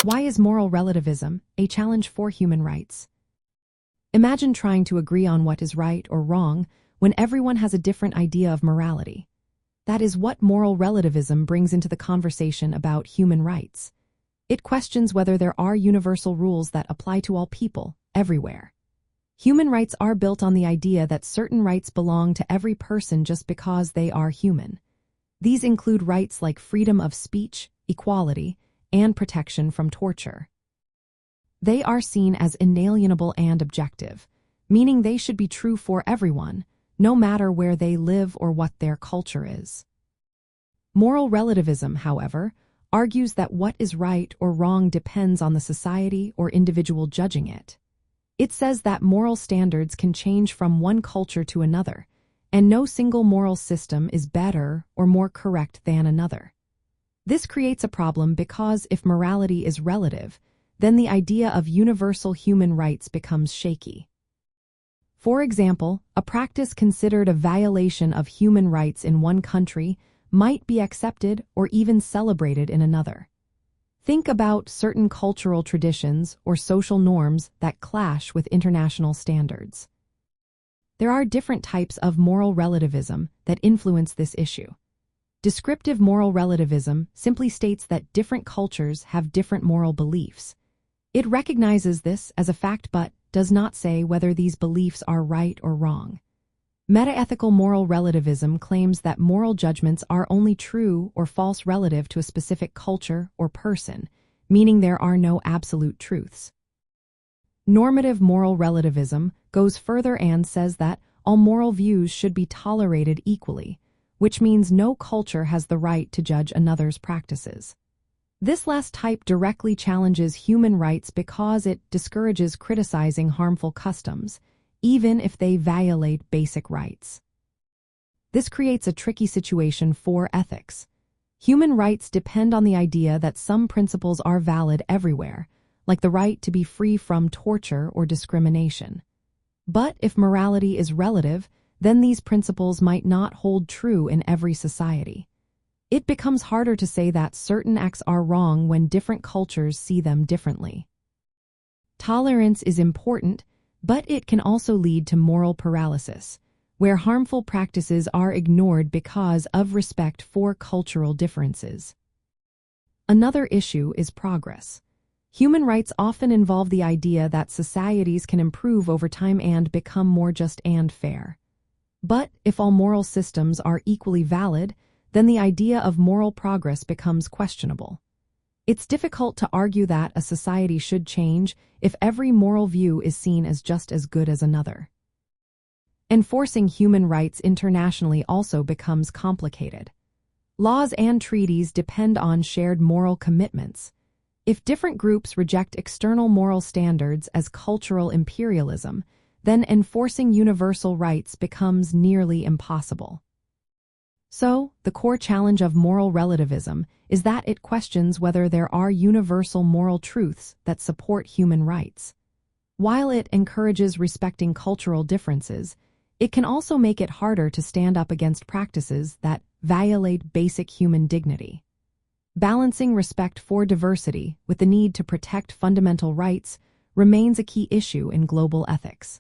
Why is moral relativism a challenge for human rights? Imagine trying to agree on what is right or wrong when everyone has a different idea of morality. That is what moral relativism brings into the conversation about human rights. It questions whether there are universal rules that apply to all people, everywhere. Human rights are built on the idea that certain rights belong to every person just because they are human. These include rights like freedom of speech, equality, and protection from torture. They are seen as inalienable and objective, meaning they should be true for everyone, no matter where they live or what their culture is. Moral relativism, however, argues that what is right or wrong depends on the society or individual judging it. It says that moral standards can change from one culture to another, and no single moral system is better or more correct than another. This creates a problem because if morality is relative, then the idea of universal human rights becomes shaky. For example, a practice considered a violation of human rights in one country might be accepted or even celebrated in another. Think about certain cultural traditions or social norms that clash with international standards. There are different types of moral relativism that influence this issue. Descriptive moral relativism simply states that different cultures have different moral beliefs. It recognizes this as a fact but does not say whether these beliefs are right or wrong. Metaethical moral relativism claims that moral judgments are only true or false relative to a specific culture or person, meaning there are no absolute truths. Normative moral relativism goes further and says that all moral views should be tolerated equally, which means no culture has the right to judge another's practices. This last type directly challenges human rights because it discourages criticizing harmful customs, even if they violate basic rights. This creates a tricky situation for ethics. Human rights depend on the idea that some principles are valid everywhere, like the right to be free from torture or discrimination. But if morality is relative, then these principles might not hold true in every society. It becomes harder to say that certain acts are wrong when different cultures see them differently. Tolerance is important, but it can also lead to moral paralysis, where harmful practices are ignored because of respect for cultural differences. Another issue is progress. Human rights often involve the idea that societies can improve over time and become more just and fair. But if all moral systems are equally valid, then the idea of moral progress becomes questionable. It's difficult to argue that a society should change if every moral view is seen as just as good as another. Enforcing human rights internationally also becomes complicated. Laws and treaties depend on shared moral commitments. If different groups reject external moral standards as cultural imperialism, then enforcing universal rights becomes nearly impossible. So, the core challenge of moral relativism is that it questions whether there are universal moral truths that support human rights. While it encourages respecting cultural differences, it can also make it harder to stand up against practices that violate basic human dignity. Balancing respect for diversity with the need to protect fundamental rights remains a key issue in global ethics.